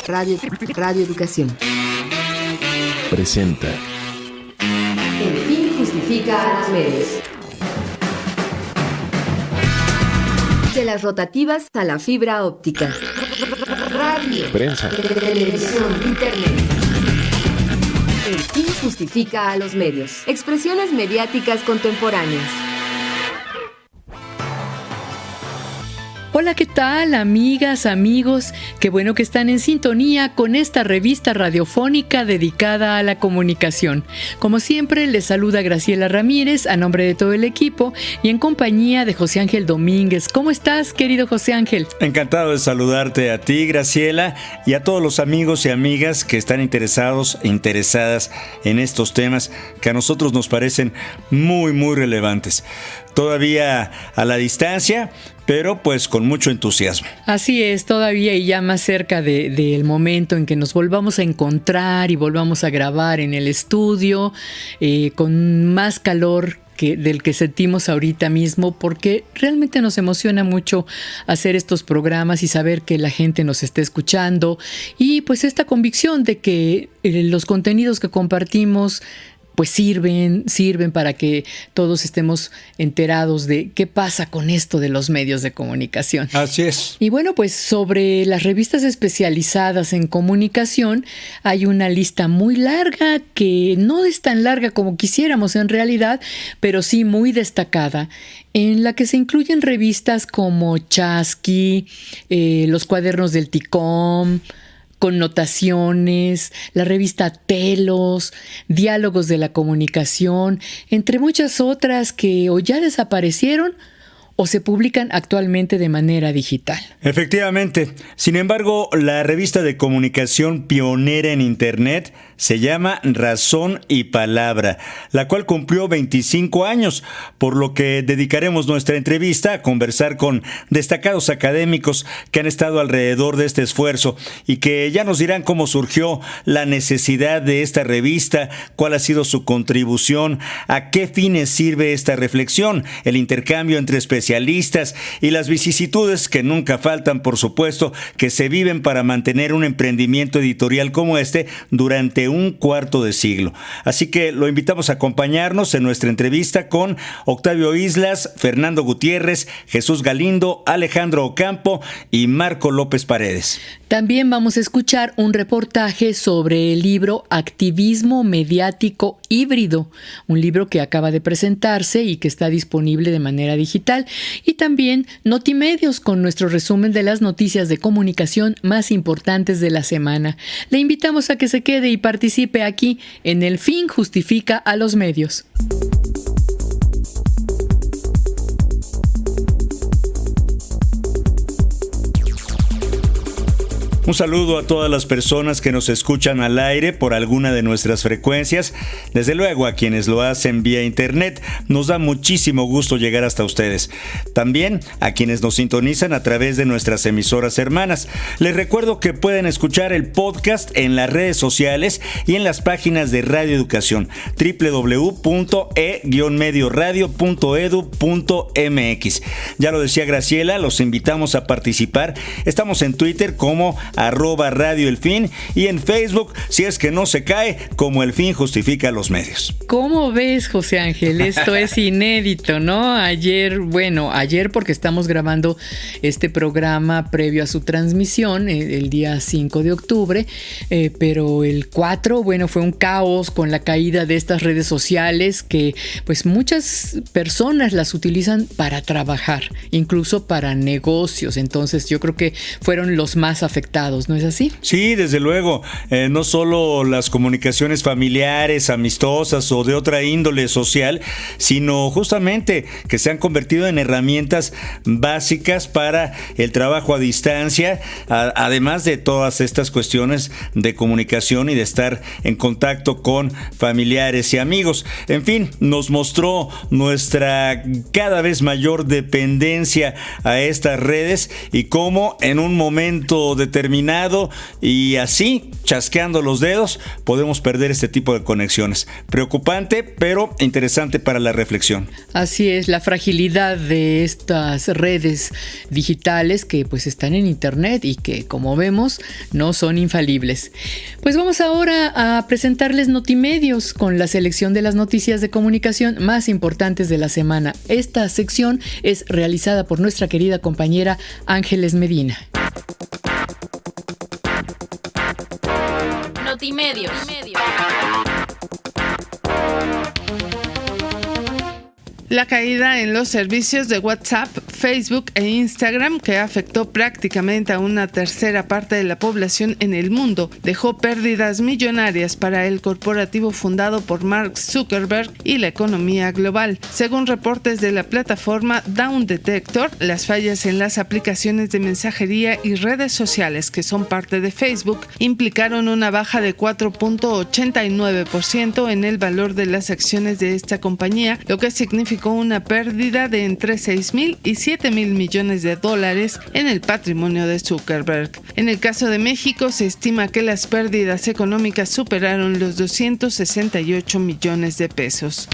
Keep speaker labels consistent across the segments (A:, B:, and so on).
A: Radio Educación
B: presenta
A: El fin justifica a los medios. De las rotativas a la fibra óptica. Radio,
B: prensa,
A: televisión, internet. El fin justifica a los medios. Expresiones mediáticas contemporáneas.
C: Hola, ¿qué tal, amigas, amigos? Qué bueno que están en sintonía con esta revista radiofónica dedicada a la comunicación. Como siempre, les saluda Graciela Ramírez a nombre de todo el equipo y en compañía de José Ángel Domínguez. ¿Cómo estás, querido José Ángel?
D: Encantado de saludarte a ti, Graciela, y a todos los amigos y amigas que están interesados e interesadas en estos temas que a nosotros nos parecen muy, muy relevantes. Todavía a la distancia, pero pues con mucho entusiasmo.
C: Así es, todavía y ya más cerca del momento en que nos volvamos a encontrar y volvamos a grabar en el estudio con más calor del que sentimos ahorita mismo, porque realmente nos emociona mucho hacer estos programas y saber que la gente nos está escuchando y pues esta convicción de que los contenidos que compartimos pues sirven para que todos estemos enterados de qué pasa con esto de los medios de comunicación.
D: Así es.
C: Y bueno, pues sobre las revistas especializadas en comunicación hay una lista muy larga que no es tan larga como quisiéramos en realidad, pero sí muy destacada, en la que se incluyen revistas como Chasqui, los cuadernos del TICOM, Connotaciones, la revista Telos, Diálogos de la Comunicación, entre muchas otras que o ya desaparecieron o se publican actualmente de manera digital.
D: Efectivamente. Sin embargo, la revista de comunicación pionera en Internet se llama Razón y Palabra, la cual cumplió 25 años, por lo que dedicaremos nuestra entrevista a conversar con destacados académicos que han estado alrededor de este esfuerzo y que ya nos dirán cómo surgió la necesidad de esta revista, cuál ha sido su contribución, a qué fines sirve esta reflexión, el intercambio entre especialistas y las vicisitudes que nunca faltan, por supuesto, que se viven para mantener un emprendimiento editorial como este durante un cuarto de siglo. Así que lo invitamos a acompañarnos en nuestra entrevista con Octavio Islas, Fernando Gutiérrez, Jesús Galindo, Alejandro Ocampo y Marco López Paredes.
C: También vamos a escuchar un reportaje sobre el libro Activismo Mediático Híbrido, un libro que acaba de presentarse y que está disponible de manera digital, y también Notimedios con nuestro resumen de las noticias de comunicación más importantes de la semana. Le invitamos a que se quede y participe aquí en El Fin Justifica a los Medios.
D: Un saludo a todas las personas que nos escuchan al aire por alguna de nuestras frecuencias. Desde luego a quienes lo hacen vía internet, nos da muchísimo gusto llegar hasta ustedes. También a quienes nos sintonizan a través de nuestras emisoras hermanas. Les recuerdo que pueden escuchar el podcast en las redes sociales y en las páginas de Radio Educación, www.e-medioradio.edu.mx. Ya lo decía Graciela, los invitamos a participar. Estamos en Twitter como @Radio El Fin y en Facebook, si es que no se cae, como El Fin Justifica los Medios.
C: ¿Cómo ves, José Ángel? Esto es inédito, ¿no? Ayer porque estamos grabando este programa previo a su transmisión, el día 5 de octubre, pero el 4, fue un caos con la caída de estas redes sociales que pues muchas personas las utilizan para trabajar, incluso para negocios. Entonces yo creo que fueron los más afectados, ¿no es así?
D: Sí, desde luego. No solo las comunicaciones familiares, amistosas o de otra índole social, sino justamente que se han convertido en herramientas básicas para el trabajo a distancia, además de todas estas cuestiones de comunicación y de estar en contacto con familiares y amigos. En fin, nos mostró nuestra cada vez mayor dependencia a estas redes y cómo en un momento determinado determinado y así, chasqueando los dedos, podemos perder este tipo de conexiones. Preocupante, pero interesante para la reflexión.
C: Así es, la fragilidad de estas redes digitales que pues están en internet y que, como vemos, no son infalibles. Pues vamos ahora a presentarles Notimedios con la selección de las noticias de comunicación más importantes de la semana. Esta sección es realizada por nuestra querida compañera Ángeles Medina.
B: Notimedios.
E: La caída en los servicios de WhatsApp, Facebook e Instagram, que afectó prácticamente a una tercera parte de la población en el mundo, dejó pérdidas millonarias para el corporativo fundado por Mark Zuckerberg y la economía global. Según reportes de la plataforma Down Detector, las fallas en las aplicaciones de mensajería y redes sociales que son parte de Facebook implicaron una baja de 4.89% en el valor de las acciones de esta compañía, lo que significó una pérdida de entre 6.000 y 7.000 millones de dólares en el patrimonio de Zuckerberg. En el caso de México, se estima que las pérdidas económicas superaron los 268 millones de pesos.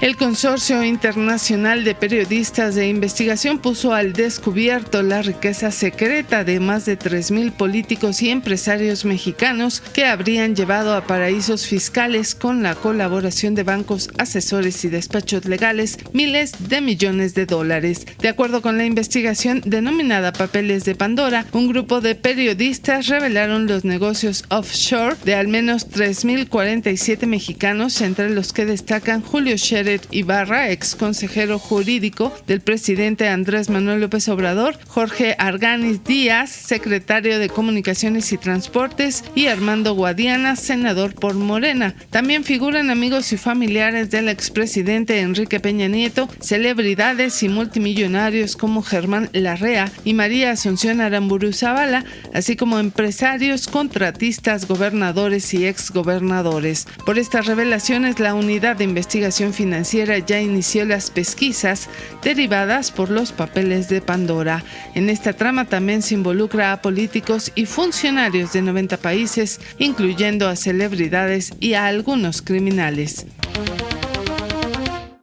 E: El Consorcio Internacional de Periodistas de Investigación puso al descubierto la riqueza secreta de más de 3.000 políticos y empresarios mexicanos que habrían llevado a paraísos fiscales con la colaboración de bancos, asesores y despachos legales miles de millones de dólares. De acuerdo con la investigación denominada Papeles de Pandora, un grupo de periodistas revelaron los negocios offshore de al menos 3.047 mexicanos, entre los que destacan Julio Scherer Ibarra, ex consejero jurídico del presidente Andrés Manuel López Obrador, Jorge Arganis Díaz, secretario de Comunicaciones y Transportes, y Armando Guadiana, senador por Morena. También figuran amigos y familiares del expresidente Enrique Peña Nieto, celebridades y multimillonarios como Germán Larrea y María Asunción Aramburu Zavala, así como empresarios, contratistas, gobernadores y exgobernadores. Por estas revelaciones, la Unidad de Investigación Financiera ya inició las pesquisas derivadas por los Papeles de Pandora. En esta trama también se involucra a políticos y funcionarios de 90 países, incluyendo a celebridades y a algunos criminales.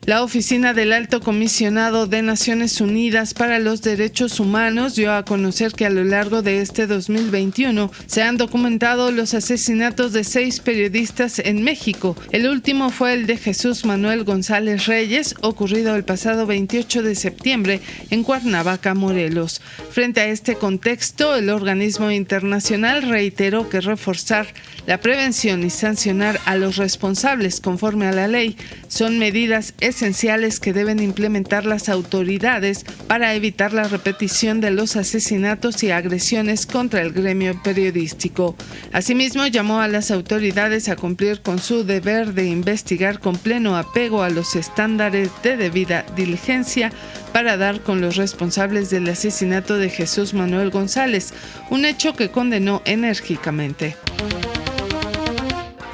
E: La Oficina del Alto Comisionado de Naciones Unidas para los Derechos Humanos dio a conocer que a lo largo de este 2021 se han documentado los asesinatos de 6 periodistas en México. El último fue el de Jesús Manuel González Reyes, ocurrido el pasado 28 de septiembre en Cuernavaca, Morelos. Frente a este contexto, el organismo internacional reiteró que reforzar la prevención y sancionar a los responsables conforme a la ley son medidas esenciales que deben implementar las autoridades para evitar la repetición de los asesinatos y agresiones contra el gremio periodístico. Asimismo, llamó a las autoridades a cumplir con su deber de investigar con pleno apego a los estándares de debida diligencia para dar con los responsables del asesinato de Jesús Manuel González, un hecho que condenó enérgicamente.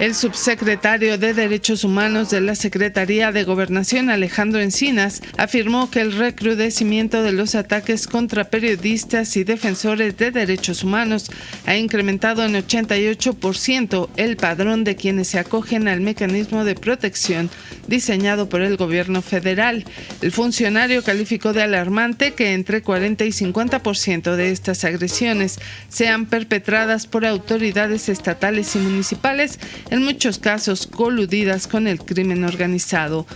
E: El subsecretario de Derechos Humanos de la Secretaría de Gobernación, Alejandro Encinas, afirmó que el recrudecimiento de los ataques contra periodistas y defensores de derechos humanos ha incrementado en 88% el padrón de quienes se acogen al mecanismo de protección diseñado por el gobierno federal. El funcionario calificó de alarmante que entre 40 y 50% de estas agresiones sean perpetradas por autoridades estatales y municipales, en muchos casos coludidas con el crimen organizado.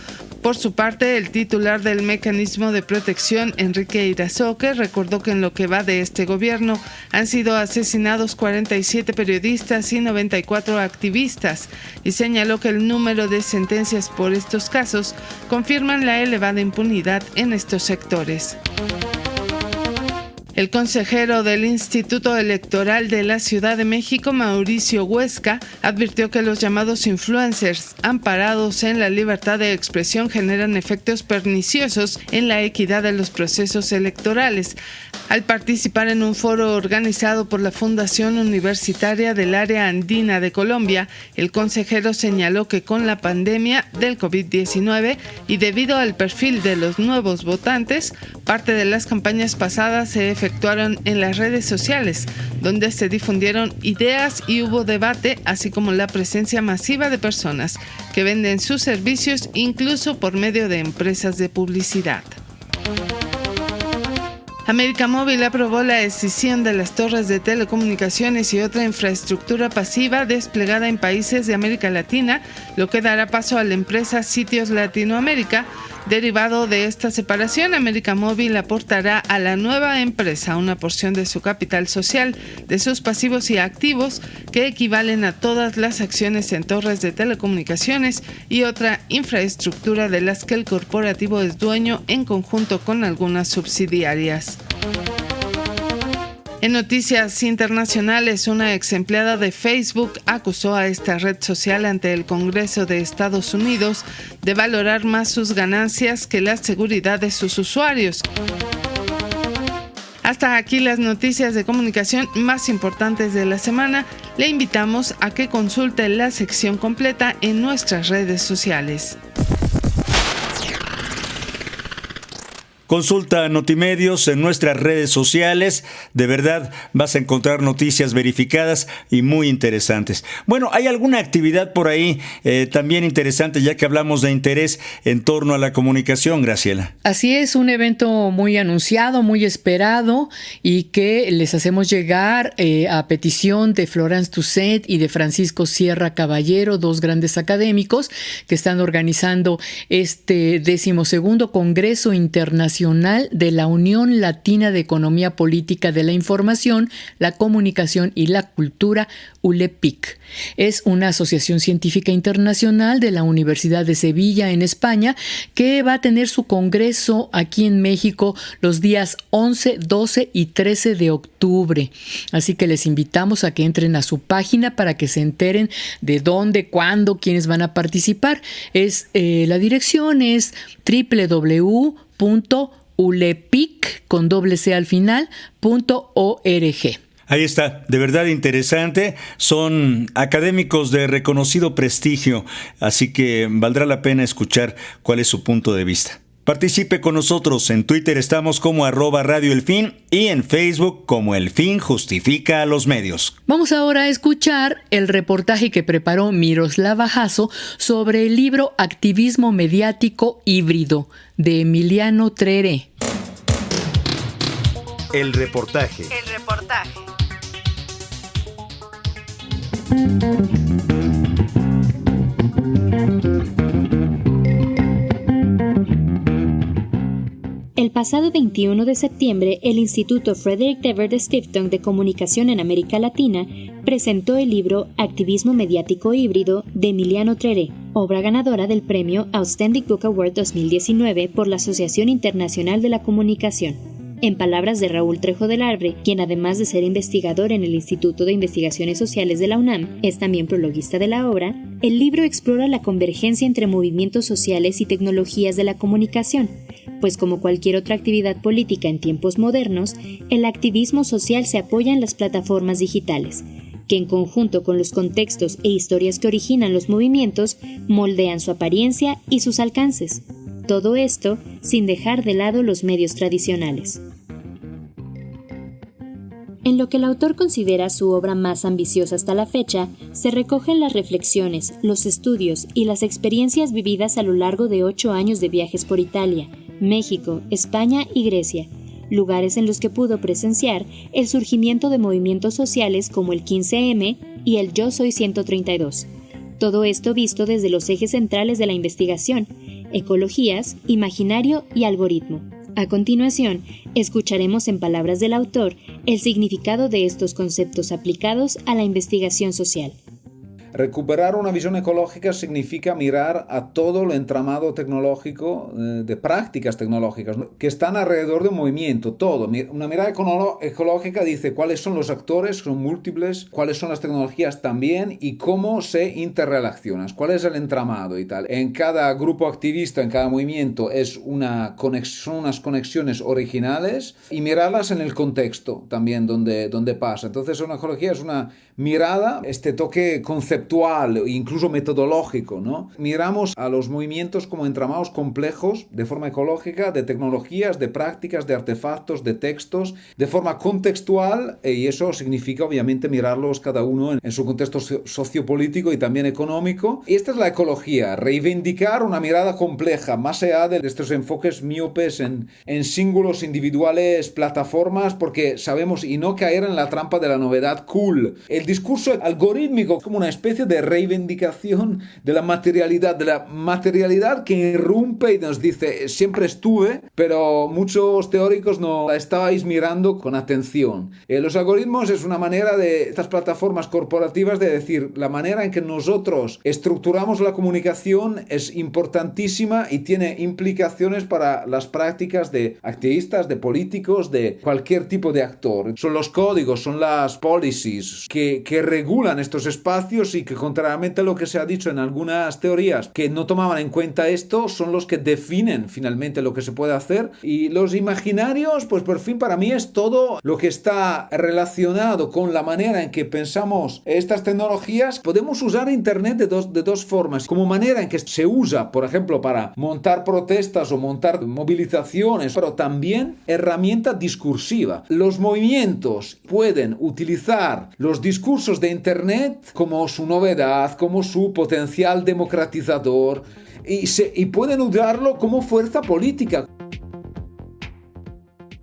E: Por su parte, el titular del mecanismo de protección, Enrique Irazoque, recordó que en lo que va de este gobierno han sido asesinados 47 periodistas y 94 activistas, y señaló que el número de sentencias por estos casos confirman la elevada impunidad en estos sectores. El consejero del Instituto Electoral de la Ciudad de México, Mauricio Huesca, advirtió que los llamados influencers amparados en la libertad de expresión generan efectos perniciosos en la equidad de los procesos electorales. Al participar en un foro organizado por la Fundación Universitaria del Área Andina de Colombia, el consejero señaló que con la pandemia del COVID-19 y debido al perfil de los nuevos votantes, parte de las campañas pasadas se efectuó efectuaron en las redes sociales, donde se difundieron ideas y hubo debate, así como la presencia masiva de personas que venden sus servicios incluso por medio de empresas de publicidad. América Móvil aprobó la escisión de las torres de telecomunicaciones y otra infraestructura pasiva desplegada en países de América Latina, lo que dará paso a la empresa Sitios Latinoamérica. Derivado de esta separación, América Móvil aportará a la nueva empresa una porción de su capital social, de sus pasivos y activos, que equivalen a todas las acciones en torres de telecomunicaciones y otra infraestructura de las que el corporativo es dueño en conjunto con algunas subsidiarias. En noticias internacionales, una ex empleada de Facebook acusó a esta red social ante el Congreso de Estados Unidos de valorar más sus ganancias que la seguridad de sus usuarios. Hasta aquí las noticias de comunicación más importantes de la semana. Le invitamos a que consulte la sección completa en nuestras redes sociales.
D: Consulta Notimedios en nuestras redes sociales. De verdad vas a encontrar noticias verificadas y muy interesantes. Bueno, hay alguna actividad por ahí también interesante, ya que hablamos de interés en torno a la comunicación, Graciela.
C: Así es, un evento muy anunciado, muy esperado y que les hacemos llegar a petición de Florence Toussaint y de Francisco Sierra Caballero, dos grandes académicos que están organizando este 12º Congreso Internacional de la Unión Latina de Economía Política de la Información, la Comunicación y la Cultura, ULEPIC. Es una asociación científica internacional de la Universidad de Sevilla, en España, que va a tener su congreso aquí en México los días 11, 12 y 13 de octubre. Así que les invitamos a que entren a su página para que se enteren de dónde, cuándo, quiénes van a participar. La dirección es www.ulepic.org.
D: Ahí está, de verdad interesante. Son académicos de reconocido prestigio, así que valdrá la pena escuchar cuál es su punto de vista. Participe con nosotros. En Twitter estamos como @Radio El Fin y en Facebook como El Fin Justifica a los Medios.
C: Vamos ahora a escuchar el reportaje que preparó Miroslava Jasso sobre el libro Activismo Mediático Híbrido de Emiliano Trere.
D: El reportaje.
B: El pasado 21 de septiembre, el Instituto Frederick Ebert Stiftung de Comunicación en América Latina presentó el libro Activismo Mediático Híbrido de Emiliano Trere, obra ganadora del premio Outstanding Book Award 2019 por la Asociación Internacional de la Comunicación. En palabras de Raúl Trejo del Arbre, quien además de ser investigador en el Instituto de Investigaciones Sociales de la UNAM, es también prologuista de la obra, el libro explora la convergencia entre movimientos sociales y tecnologías de la comunicación, pues como cualquier otra actividad política en tiempos modernos, el activismo social se apoya en las plataformas digitales, que en conjunto con los contextos e historias que originan los movimientos, moldean su apariencia y sus alcances. Todo esto sin dejar de lado los medios tradicionales. En lo que el autor considera su obra más ambiciosa hasta la fecha, se recogen las reflexiones, los estudios y las experiencias vividas a lo largo de 8 años de viajes por Italia, México, España y Grecia, lugares en los que pudo presenciar el surgimiento de movimientos sociales como el 15M y el Yo Soy 132. Todo esto visto desde los ejes centrales de la investigación: ecologías, imaginario y algoritmo. A continuación, escucharemos en palabras del autor el significado de estos conceptos aplicados a la investigación social.
F: Recuperar una visión ecológica significa mirar a todo el entramado tecnológico, de prácticas tecnológicas, ¿no?, que están alrededor de un movimiento, todo. Una mirada ecológica dice cuáles son los actores, son múltiples, cuáles son las tecnologías también y cómo se interrelacionan, cuál es el entramado y tal. En cada grupo activista, en cada movimiento, son unas conexiones originales y mirarlas en el contexto también donde pasa. Entonces una ecología es una mirada, este toque conceptual conceptual e incluso metodológico, ¿no? Miramos a los movimientos como entramados complejos de forma ecológica, de tecnologías, de prácticas, de artefactos, de textos, de forma contextual, y eso significa obviamente mirarlos cada uno en su contexto sociopolítico y también económico. Y esta es la ecología, reivindicar una mirada compleja, más allá de estos enfoques miopes en símbolos individuales, plataformas, porque sabemos, y no caer en la trampa de la novedad cool. El discurso algorítmico como una especie de reivindicación de la materialidad que irrumpe y nos dice, siempre estuve, pero muchos teóricos no la estabais mirando con atención. Los algoritmos es una manera de estas plataformas corporativas de decir, la manera en que nosotros estructuramos la comunicación es importantísima y tiene implicaciones para las prácticas de activistas, de políticos, de cualquier tipo de actor. Son los códigos, son las policies que regulan estos espacios y que, contrariamente a lo que se ha dicho en algunas teorías que no tomaban en cuenta esto, son los que definen finalmente lo que se puede hacer. Y los imaginarios, pues por fin para mí es todo lo que está relacionado con la manera en que pensamos estas tecnologías. Podemos usar Internet de dos formas, como manera en que se usa, por ejemplo, para montar protestas o montar movilizaciones, pero también herramienta discursiva. Los movimientos pueden utilizar los discursos de Internet como su novedad, como su potencial democratizador, y pueden usarlo como fuerza política.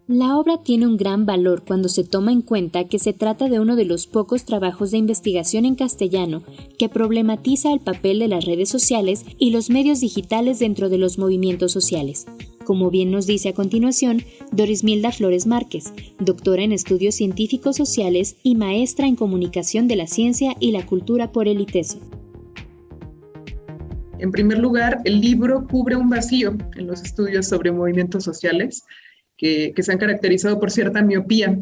B: La obra tiene un gran valor cuando se toma en cuenta que se trata de uno de los pocos trabajos de investigación en castellano que problematiza el papel de las redes sociales y los medios digitales dentro de los movimientos sociales, como bien nos dice a continuación Dorismilda Flores Márquez, doctora en estudios científicos sociales y maestra en comunicación de la ciencia y la cultura por el ITESO.
G: En primer lugar, el libro cubre un vacío en los estudios sobre movimientos sociales que se han caracterizado por cierta miopía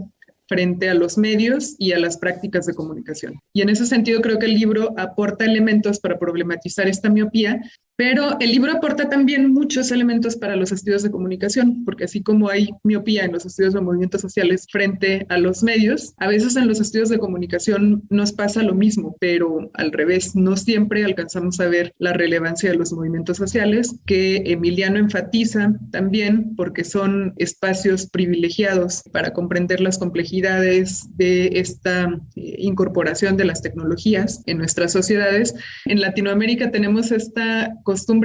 G: frente a los medios y a las prácticas de comunicación. Y en ese sentido creo que el libro aporta elementos para problematizar esta miopía, pero el libro aporta también muchos elementos para los estudios de comunicación, porque así como hay miopía en los estudios de movimientos sociales frente a los medios, a veces en los estudios de comunicación nos pasa lo mismo, pero al revés, no siempre alcanzamos a ver la relevancia de los movimientos sociales, que Emiliano enfatiza también porque son espacios privilegiados para comprender las complejidades de esta incorporación de las tecnologías en nuestras sociedades. En Latinoamérica tenemos esta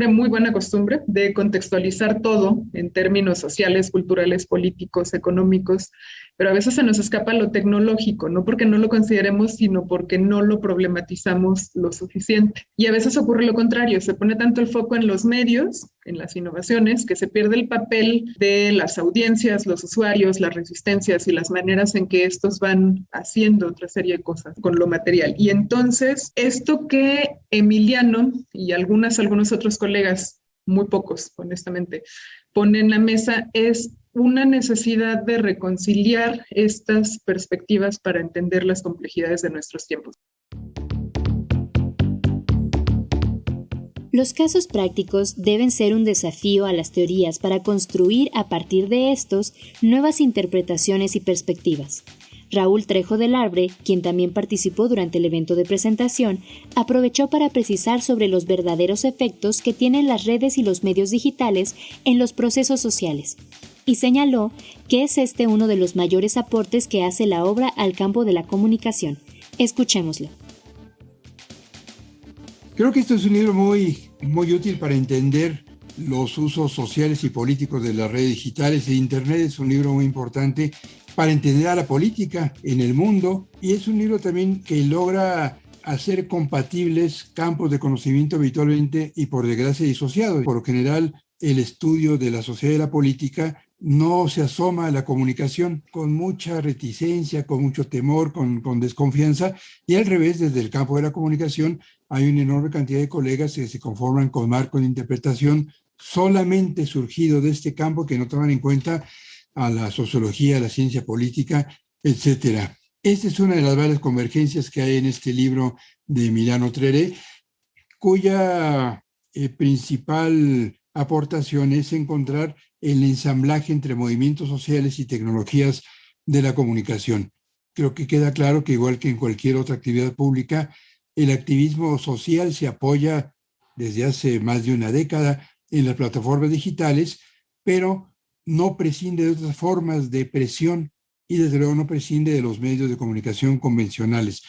G: muy buena costumbre de contextualizar todo en términos sociales, culturales, políticos, económicos, pero a veces se nos escapa lo tecnológico, no porque no lo consideremos, sino porque no lo problematizamos lo suficiente. Y a veces ocurre lo contrario, se pone tanto el foco en los medios, en las innovaciones, que se pierde el papel de las audiencias, los usuarios, las resistencias y las maneras en que estos van haciendo otra serie de cosas con lo material. Y entonces, esto que Emiliano y algunos otros colegas, muy pocos, honestamente, ponen en la mesa es una necesidad de reconciliar estas perspectivas para entender las complejidades de nuestros tiempos.
B: Los casos prácticos deben ser un desafío a las teorías para construir a partir de estos nuevas interpretaciones y perspectivas. Raúl Trejo del Arbre, quien también participó durante el evento de presentación, aprovechó para precisar sobre los verdaderos efectos que tienen las redes y los medios digitales en los procesos sociales, y señaló que es este uno de los mayores aportes que hace la obra al campo de la comunicación. Escuchémoslo.
H: Creo que esto es un libro muy útil para entender los usos sociales y políticos de las redes digitales e Internet. Es un libro muy importante para entender a la política en el mundo, y es un libro también que logra hacer compatibles campos de conocimiento habitualmente y por desgracia disociados. Por lo general, el estudio de la sociedad y la política no se asoma a la comunicación con mucha reticencia, con mucho temor, con desconfianza, y al revés, desde el campo de la comunicación hay una enorme cantidad de colegas que se conforman con marcos de interpretación solamente surgido de este campo, que no toman en cuenta a la sociología, a la ciencia política, etc. Esta es una de las varias convergencias que hay en este libro de Emiliano Trere, cuya principal aportación es encontrar el ensamblaje entre movimientos sociales y tecnologías de la comunicación. Creo que queda claro que, igual que en cualquier otra actividad pública, El activismo social se apoya desde hace más de una década en las plataformas digitales, pero no prescinde de otras formas de presión y desde luego no prescinde de los medios de comunicación convencionales.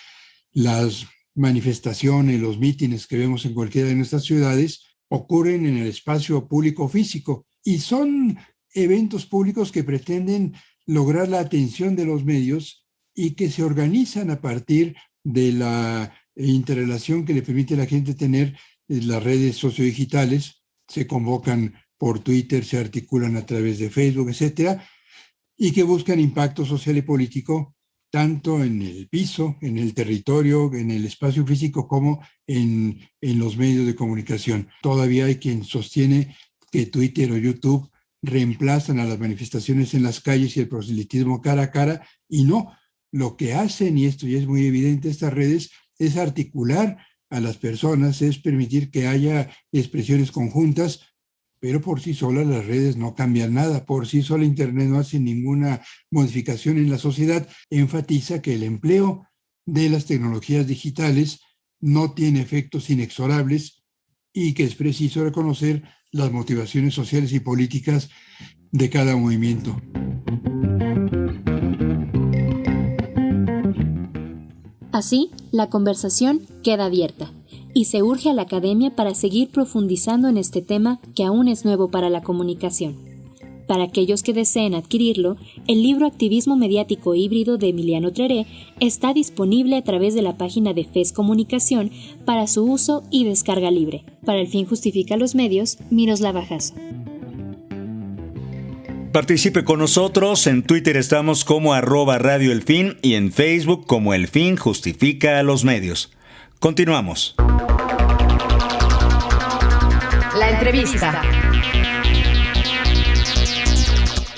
H: Las manifestaciones, los mítines que vemos en cualquiera de nuestras ciudades ocurren en el espacio público físico y son eventos públicos que pretenden lograr la atención de los medios y que se organizan a partir de la interrelación que le permite a la gente tener las redes sociodigitales. Se convocan por Twitter, se articulan a través de Facebook, etcétera, y que buscan impacto social y político tanto en el piso, en el territorio, en el espacio físico, como en los medios de comunicación. Todavía hay quien sostiene que Twitter o YouTube reemplazan a las manifestaciones en las calles y el proselitismo cara a cara, y no. Lo que hacen, y esto ya es muy evidente, estas redes, es articular a las personas, es permitir que haya expresiones conjuntas, pero por sí solas las redes no cambian nada, por sí sola Internet no hace ninguna modificación en la sociedad. Enfatiza que el empleo de las tecnologías digitales no tiene efectos inexorables y que es preciso reconocer las motivaciones sociales y políticas de cada movimiento.
B: Así, la conversación queda abierta y se urge a la academia para seguir profundizando en este tema que aún es nuevo para la comunicación. Para aquellos que deseen adquirirlo, el libro Activismo Mediático Híbrido de Emiliano Treré está disponible a través de la página de FES Comunicación para su uso y descarga libre. Para El Fin Justifica los Medios, Miroslava Jasso.
D: Participe con nosotros, en Twitter estamos como @Radio El Fin y en Facebook como El Fin Justifica a los Medios. Continuamos.
A: La entrevista.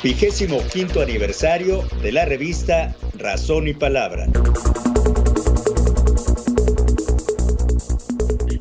D: 25º aniversario de la revista Razón y Palabra.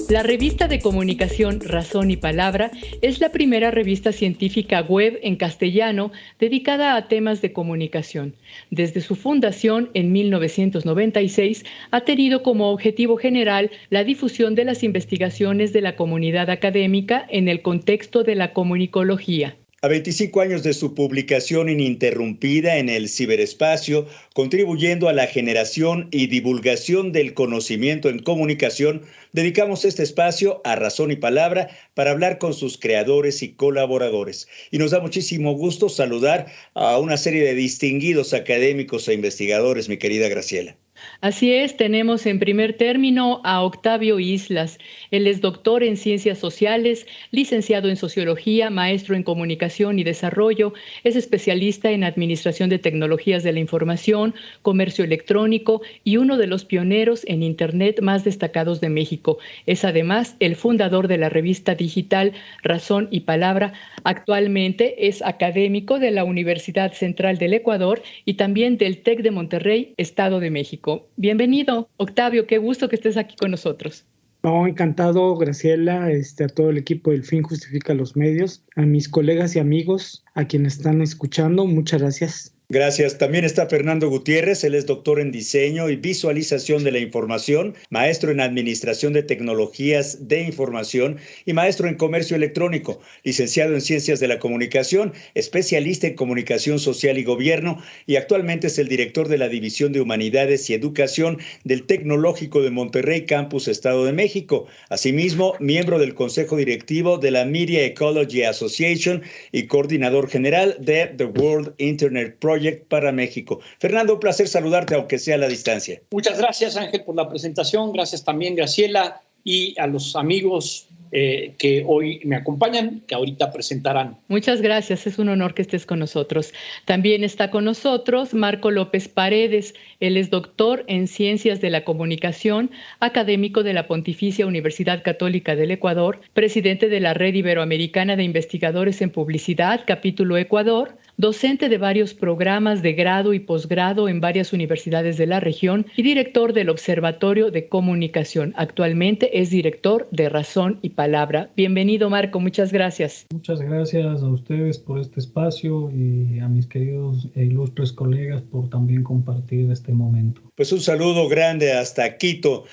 C: La revista de comunicación Razón y Palabra es la primera revista científica web en castellano dedicada a temas de comunicación. Desde su fundación en 1996 ha tenido como objetivo general la difusión de las investigaciones de la comunidad académica en el contexto de la comunicología.
D: A 25 años de su publicación ininterrumpida en el ciberespacio, contribuyendo a la generación y divulgación del conocimiento en comunicación, dedicamos este espacio a Razón y Palabra para hablar con sus creadores y colaboradores. Y nos da muchísimo gusto saludar a una serie de distinguidos académicos e investigadores, mi querida Graciela.
C: Así es, tenemos en primer término a Octavio Islas. Él es doctor en Ciencias Sociales, licenciado en Sociología, maestro en Comunicación y Desarrollo, es especialista en Administración de Tecnologías de la Información, Comercio Electrónico y uno de los pioneros en Internet más destacados de México. Es además el fundador de la revista digital Razón y Palabra. Actualmente es académico de la Universidad Central del Ecuador y también del TEC de Monterrey, Estado de México. Bienvenido, Octavio, qué gusto que estés aquí con nosotros.
I: No, encantado, Graciela, a todo el equipo del Fin Justifica los Medios, a mis colegas y amigos, a quienes están escuchando, muchas gracias.
D: Gracias. También está Fernando Gutiérrez, él es doctor en Diseño y Visualización de la Información, maestro en Administración de Tecnologías de Información y maestro en Comercio Electrónico, licenciado en Ciencias de la Comunicación, especialista en Comunicación Social y Gobierno y actualmente es el director de la División de Humanidades y Educación del Tecnológico de Monterrey, Campus Estado de México. Asimismo, miembro del Consejo Directivo de la Media Ecology Association y coordinador general de The World Internet Project para México. Fernando, un placer saludarte, aunque sea a la distancia.
J: Muchas gracias, Ángel, por la presentación. Gracias también, Graciela, y a los amigos que hoy me acompañan, que ahorita presentarán.
C: Muchas gracias, es un honor que estés con nosotros. También está con nosotros Marco López Paredes. Él es doctor en Ciencias de la Comunicación, académico de la Pontificia Universidad Católica del Ecuador, presidente de la Red Iberoamericana de Investigadores en Publicidad, capítulo Ecuador,
K: docente de varios programas de grado y posgrado en varias universidades de la región y director del Observatorio de Comunicación. Actualmente es director de Razón y Palabra. Bienvenido, Marco, muchas gracias.
L: Muchas gracias a ustedes por este espacio y a mis queridos e ilustres colegas por también compartir este momento.
M: Pues un saludo grande hasta Quito.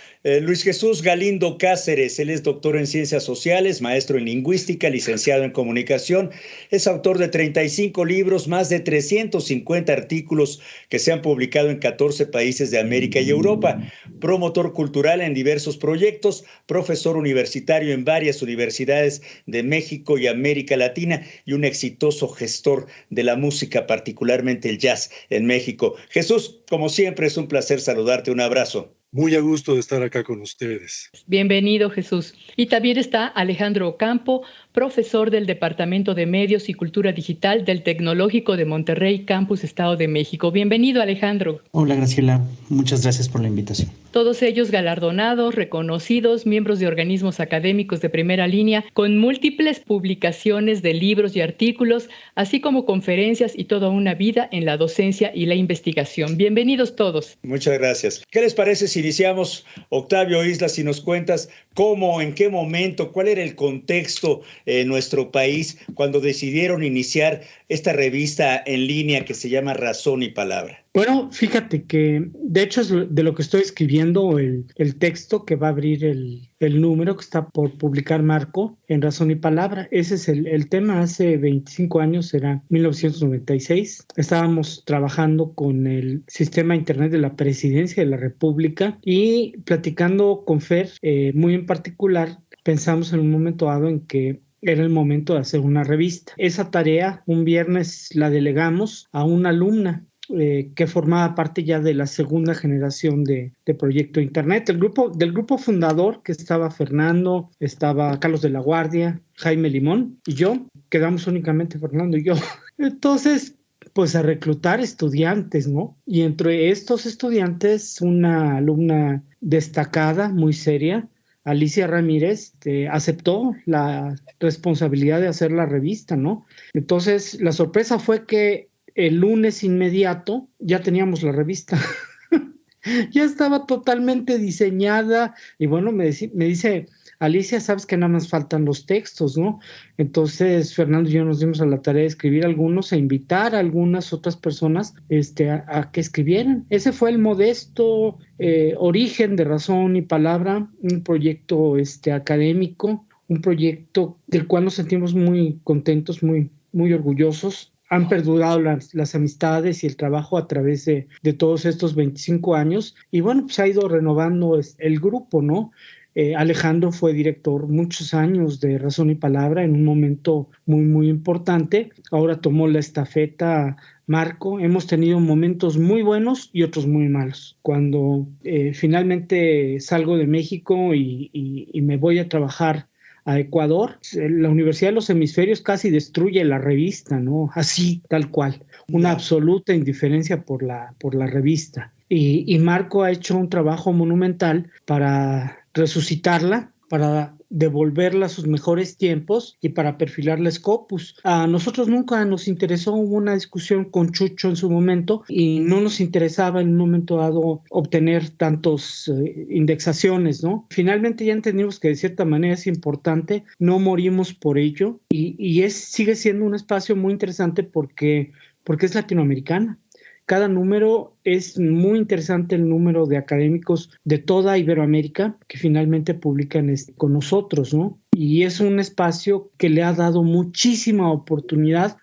M: Luis Jesús Galindo Cáceres, él es doctor en Ciencias Sociales, maestro en Lingüística, licenciado en Comunicación, es autor de 35 libros, más de 350 artículos que se han publicado en 14 países de América y Europa, promotor cultural en diversos proyectos, profesor universitario en varias universidades de México y América Latina y un exitoso gestor de la música, particularmente el jazz en México. Jesús, como siempre, es un placer saludarte, un abrazo.
N: Muy a gusto de estar acá con ustedes.
K: Bienvenido, Jesús. Y también está Alejandro Ocampo, profesor del Departamento de Medios y Cultura Digital del Tecnológico de Monterrey, Campus Estado de México. Bienvenido, Alejandro.
O: Hola, Graciela. Muchas gracias por la invitación.
K: Todos ellos galardonados, reconocidos, miembros de organismos académicos de primera línea, con múltiples publicaciones de libros y artículos, así como conferencias y toda una vida en la docencia y la investigación. Bienvenidos todos.
M: Muchas gracias. ¿Qué les parece si iniciamos, Octavio Islas, si nos cuentas cómo, en qué momento, cuál era el contexto en nuestro país cuando decidieron iniciar esta revista en línea que se llama Razón y Palabra?
I: Bueno, fíjate que de hecho es de lo que estoy escribiendo el texto que va a abrir el número que está por publicar Marco en Razón y Palabra. Ese es el tema. Hace 25 años, era 1996. Estábamos trabajando con el sistema internet de la Presidencia de la República y platicando con Fer, muy en particular, pensamos en un momento dado en que era el momento de hacer una revista. Esa tarea, un viernes la delegamos a una alumna que formaba parte ya de la segunda generación de Proyecto Internet. Del grupo fundador, que estaba Fernando, estaba Carlos de la Guardia, Jaime Limón y yo, quedamos únicamente Fernando y yo. Entonces, pues a reclutar estudiantes, ¿no? Y entre estos estudiantes, una alumna destacada, muy seria, Alicia Ramírez, aceptó la responsabilidad de hacer la revista, ¿no? Entonces, la sorpresa fue que el lunes inmediato ya teníamos la revista. Ya estaba totalmente diseñada y bueno, me dice Alicia, sabes que nada más faltan los textos, ¿no? Entonces Fernando y yo nos dimos a la tarea de escribir algunos e invitar a algunas otras personas a que escribieran. Ese fue el modesto origen de Razón y Palabra, un proyecto académico, un proyecto del cual nos sentimos muy contentos, muy, muy orgullosos. Han perdurado las amistades y el trabajo a través de todos estos 25 años y bueno, pues ha ido renovando el grupo, ¿no? Alejandro fue director muchos años de Razón y Palabra en un momento muy, muy importante. Ahora tomó la estafeta Marco. Hemos tenido momentos muy buenos y otros muy malos. Cuando finalmente salgo de México y me voy a trabajar a Ecuador, la Universidad de los Hemisferios casi destruye la revista, ¿no? Así, tal cual. Una absoluta indiferencia por la revista. Y Marco ha hecho un trabajo monumental para resucitarla, para devolverla a sus mejores tiempos y para perfilarla Scopus. A nosotros nunca nos interesó, hubo una discusión con Chucho en su momento y no nos interesaba en un momento dado obtener tantas indexaciones, ¿no? Finalmente ya entendimos que de cierta manera es importante, no morimos por ello y sigue siendo un espacio muy interesante porque es latinoamericana. Cada número es muy interesante, el número de académicos de toda Iberoamérica que finalmente publican con nosotros, ¿no? Y es un espacio que le ha dado muchísima oportunidad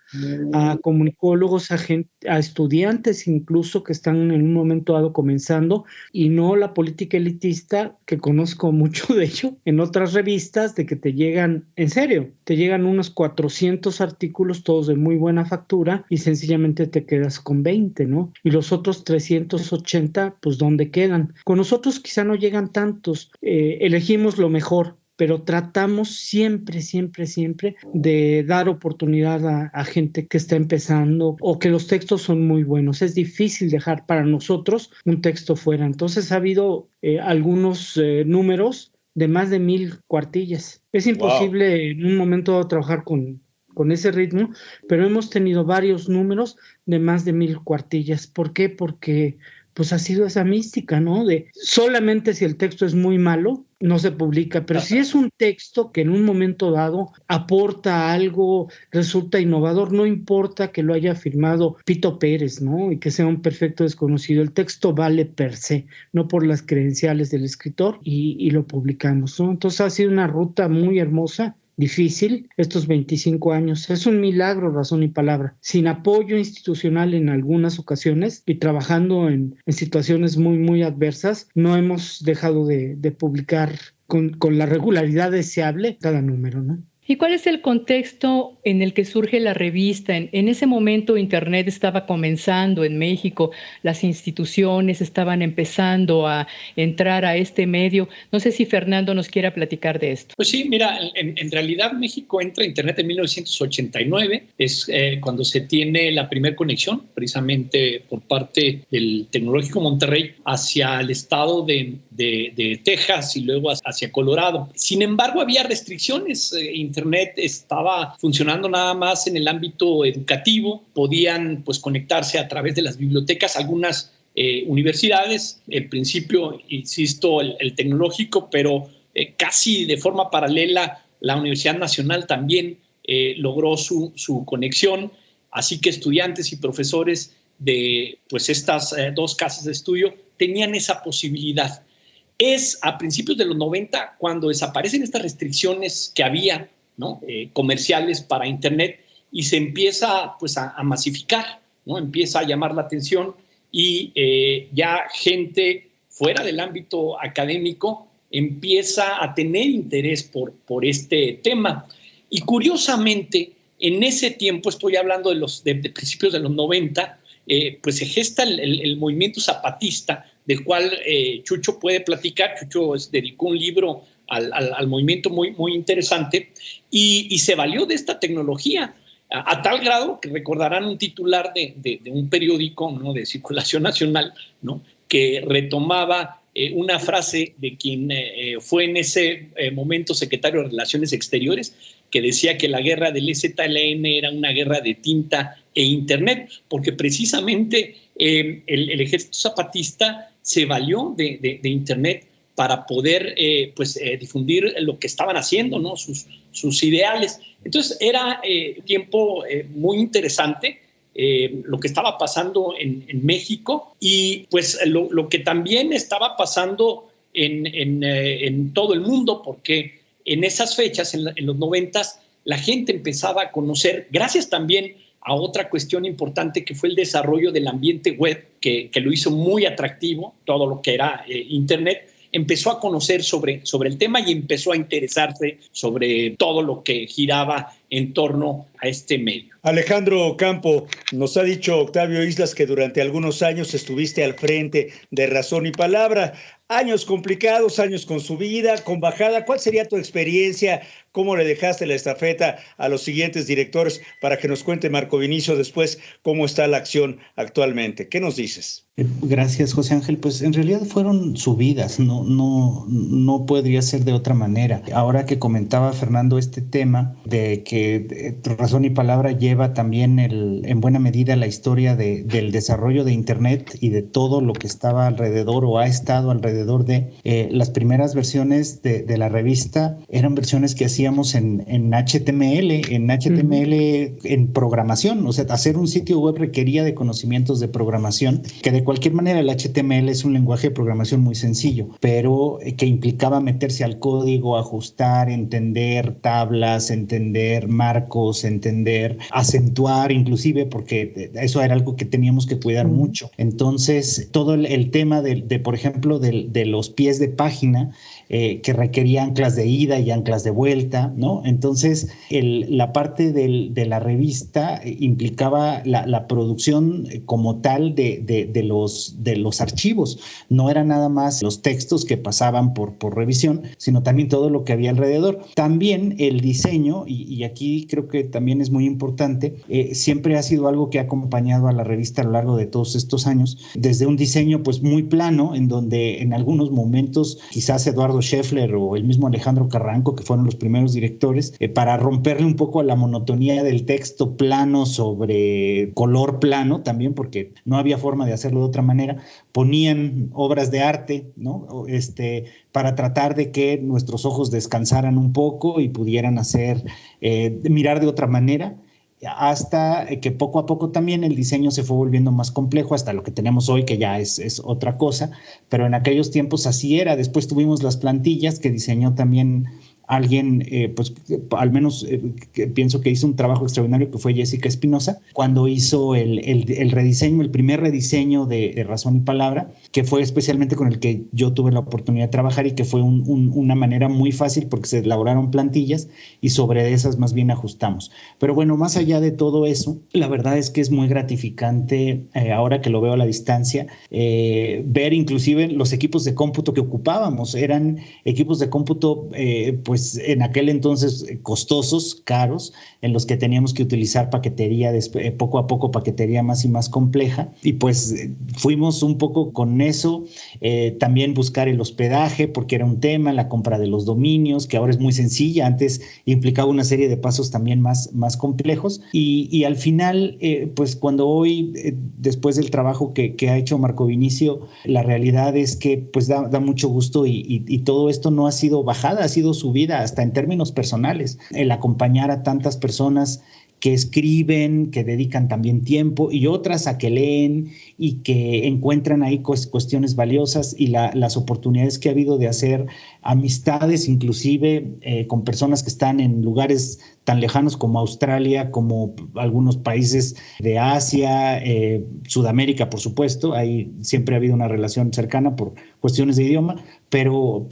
I: a comunicólogos, a estudiantes incluso que están en un momento dado comenzando, y no la política elitista, que conozco mucho de ello en otras revistas, de que te llegan, en serio, te llegan unos 400 artículos, todos de muy buena factura, y sencillamente te quedas con 20, ¿no? Y los otros 380, pues ¿dónde quedan? Con nosotros quizá no llegan tantos, elegimos lo mejor, pero tratamos siempre de dar oportunidad a gente que está empezando o que los textos son muy buenos. Es difícil dejar para nosotros un texto fuera. Entonces ha habido algunos números de más de 1000 cuartillas. Es imposible en un momento trabajar con con ese ritmo, pero hemos tenido varios números de más de 1000 cuartillas. ¿Por qué? Porque pues ha sido esa mística, ¿no? De solamente si el texto es muy malo, no se publica, pero si es un texto que en un momento dado aporta algo, resulta innovador, no importa que lo haya firmado Pito Pérez, ¿no? Y que sea un perfecto desconocido, el texto vale per se, no por las credenciales del escritor, y lo publicamos, ¿no? Entonces ha sido una ruta muy hermosa, difícil, estos 25 años. Es un milagro, Razón y Palabra. Sin apoyo institucional en algunas ocasiones y trabajando en situaciones muy, muy adversas, no hemos dejado de publicar con la regularidad deseable cada número, ¿no?
K: ¿Y cuál es el contexto en el que surge la revista? En ese momento Internet estaba comenzando en México, las instituciones estaban empezando a entrar a este medio. No sé si Fernando nos quiera platicar de esto.
J: Pues sí, mira, en realidad México entra a Internet en 1989, es cuando se tiene la primera conexión, precisamente por parte del Tecnológico Monterrey hacia el estado de Texas y luego hacia Colorado. Sin embargo, había restricciones. Internet estaba funcionando nada más en el ámbito educativo, podían pues conectarse a través de las bibliotecas, algunas universidades, en principio, insisto, el tecnológico, pero casi de forma paralela la Universidad Nacional también logró su conexión, así que estudiantes y profesores de pues estas dos casas de estudio tenían esa posibilidad. Es a principios de los 90 cuando desaparecen estas restricciones que había, ¿no? Comerciales para Internet, y se empieza pues a masificar, ¿no? Empieza a llamar la atención y ya gente fuera del ámbito académico empieza a tener interés por este tema. Y curiosamente, en ese tiempo, estoy hablando de principios de los 90, pues se gesta el movimiento zapatista, del cual Chucho puede platicar. Chucho dedicó un libro al movimiento muy, muy interesante y se valió de esta tecnología a tal grado que recordarán un titular de un periódico, ¿no?, de circulación nacional, ¿no?, que retomaba una frase de quien fue en ese momento secretario de Relaciones Exteriores, que decía que la guerra del EZLN era una guerra de tinta e Internet, porque precisamente el ejército zapatista se valió de Internet para poder difundir lo que estaban haciendo, ¿no?, sus ideales. Entonces era tiempo muy interesante lo que estaba pasando en México, y pues lo que también estaba pasando en todo el mundo, porque en esas fechas, en los 90s, la gente empezaba a conocer, gracias también a otra cuestión importante que fue el desarrollo del ambiente web, que lo hizo muy atractivo, todo lo que era Internet. Empezó a conocer sobre el tema y empezó a interesarse sobre todo lo que giraba en torno a este medio.
M: Alejandro Campo, nos ha dicho Octavio Islas que durante algunos años estuviste al frente de Razón y Palabra. Años complicados, años con subida, con bajada. ¿Cuál sería tu experiencia? ¿Cómo le dejaste la estafeta a los siguientes directores? Para que nos cuente Marco Vinicio después cómo está la acción actualmente. ¿Qué nos dices?
O: Gracias, José Ángel. Pues en realidad fueron subidas, no podría ser de otra manera. Ahora que comentaba Fernando este tema de que Razón y Palabra lleva también en buena medida la historia del desarrollo de Internet y de todo lo que estaba alrededor o ha estado alrededor de las primeras versiones de la revista, eran versiones que hacíamos en HTML, en programación. O sea, hacer un sitio web requería de conocimientos de programación, que de cualquier manera el HTML es un lenguaje de programación muy sencillo, pero que implicaba meterse al código, ajustar, entender tablas, entender marcos, acentuar inclusive, porque eso era algo que teníamos que cuidar mucho. Entonces, todo el tema por ejemplo, de los pies de página, que requería anclas de ida y anclas de vuelta, ¿no? Entonces, la parte de la revista implicaba la producción como tal de los archivos. No era nada más los textos que pasaban por revisión, sino también todo lo que había alrededor. También el diseño, y aquí creo que también es muy importante, siempre ha sido algo que ha acompañado a la revista a lo largo de todos estos años, desde un diseño pues muy plano, en donde en en algunos momentos, quizás Eduardo Scheffler o el mismo Alejandro Carranco, que fueron los primeros directores, para romperle un poco a la monotonía del texto plano sobre color plano también, porque no había forma de hacerlo de otra manera, ponían obras de arte, ¿no? Para tratar de que nuestros ojos descansaran un poco y pudieran mirar de otra manera, hasta que poco a poco también el diseño se fue volviendo más complejo, hasta lo que tenemos hoy, que ya es otra cosa, pero en aquellos tiempos así era. Después tuvimos las plantillas que diseñó también alguien, pues al menos pienso que hizo un trabajo extraordinario, que fue Jessica Espinosa, cuando hizo el rediseño, el primer rediseño de Razón y Palabra, que fue especialmente con el que yo tuve la oportunidad de trabajar y que fue una manera muy fácil porque se elaboraron plantillas y sobre esas más bien ajustamos. Pero bueno, más allá de todo eso, la verdad es que es muy gratificante, ahora que lo veo a la distancia, ver inclusive los equipos de cómputo que ocupábamos. Eran equipos de cómputo pues en aquel entonces costosos, caros, en los que teníamos que utilizar paquetería, poco a poco paquetería más y más compleja, y pues fuimos un poco con eso, también buscar el hospedaje, porque era un tema, la compra de los dominios, que ahora es muy sencilla, antes implicaba una serie de pasos también más complejos, y al final, pues cuando hoy, después del trabajo que ha hecho Marco Vinicio, la realidad es que pues da mucho gusto, y todo esto no ha sido bajada, ha sido subida hasta en términos personales, el acompañar a tantas personas que escriben, que dedican también tiempo, y otras a que leen y que encuentran ahí cuestiones valiosas, y las oportunidades que ha habido de hacer amistades, inclusive con personas que están en lugares tan lejanos como Australia, como algunos países de Asia, Sudamérica, por supuesto. Ahí siempre ha habido una relación cercana por cuestiones de idioma, pero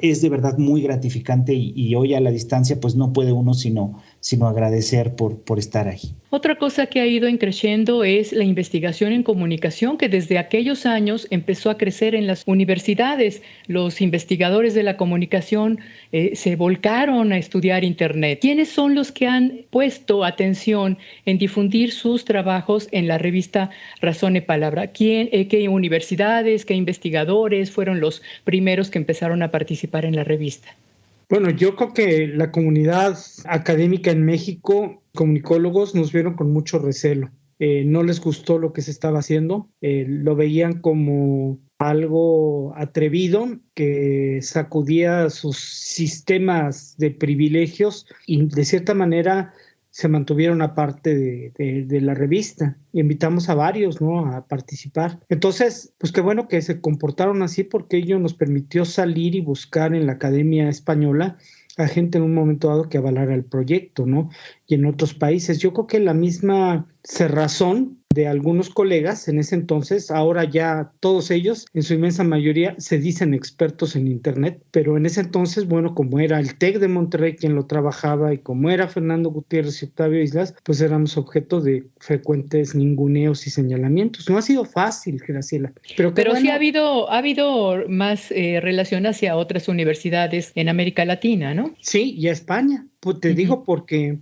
O: es de verdad muy gratificante, y hoy a la distancia pues no puede uno sino agradecer por estar ahí.
K: Otra cosa que ha ido creciendo es la investigación en comunicación, que desde aquellos años empezó a crecer en las universidades. Los investigadores de la comunicación se volcaron a estudiar Internet. ¿Quiénes son los que han puesto atención en difundir sus trabajos en la revista Razón y Palabra? ¿Qué universidades, qué investigadores fueron los primeros que empezaron a participar en la revista?
I: Bueno, yo creo que la comunidad académica en México, comunicólogos, nos vieron con mucho recelo. No les gustó lo que se estaba haciendo, lo veían como algo atrevido que sacudía sus sistemas de privilegios y de cierta manera se mantuvieron aparte de la revista. Invitamos a varios, ¿no?, a participar. Entonces, pues qué bueno que se comportaron así, porque ello nos permitió salir y buscar en la Academia Española a gente en un momento dado que avalara el proyecto, ¿no? Y en otros países. Yo creo que la misma cerrazón de algunos colegas en ese entonces, ahora ya todos ellos, en su inmensa mayoría, se dicen expertos en Internet, pero en ese entonces, bueno, como era el TEC de Monterrey quien lo trabajaba y como era Fernando Gutiérrez y Octavio Islas, pues éramos objeto de frecuentes ninguneos y señalamientos. No ha sido fácil, Graciela. Pero bueno,
K: sí ha habido más relación hacia otras universidades en América Latina, ¿no?
I: Sí, y a España. Pues te digo porque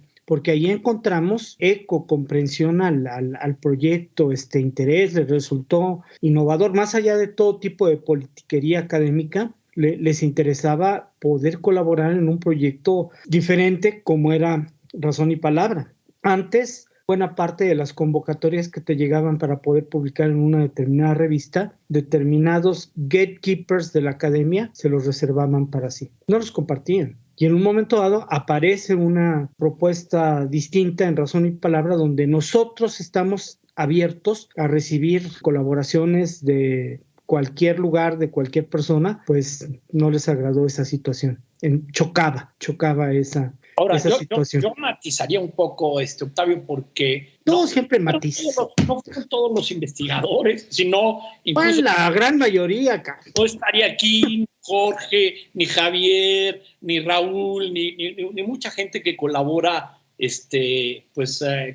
I: ahí encontramos eco, comprensión al proyecto, interés, les resultó innovador, más allá de todo tipo de politiquería académica. Les interesaba poder colaborar en un proyecto diferente como era Razón y Palabra. Antes, buena parte de las convocatorias que te llegaban para poder publicar en una determinada revista, determinados gatekeepers de la academia se los reservaban para sí, no los compartían. Y en un momento dado aparece una propuesta distinta en Razón y Palabra, donde nosotros estamos abiertos a recibir colaboraciones de cualquier lugar, de cualquier persona. Pues no les agradó esa situación. Chocaba esa situación.
J: Yo matizaría un poco, Octavio, porque
I: no siempre matizas.
J: No fueron todos los investigadores, sino
I: Pues
J: incluso
I: la gran mayoría, Carlos.
J: No estaría aquí Jorge, ni Javier, ni Raúl, ni mucha gente que colabora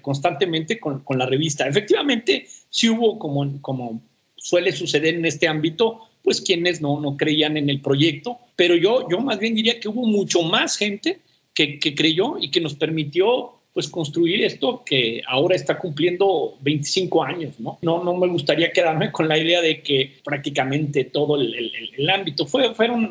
J: constantemente con la revista. Efectivamente, sí hubo, como suele suceder en este ámbito, pues quienes no creían en el proyecto, pero yo más bien diría que hubo mucho más gente que creyó y que nos permitió pues construir esto que ahora está cumpliendo 25 años, ¿no? No me gustaría quedarme con la idea de que prácticamente todo el ámbito fueron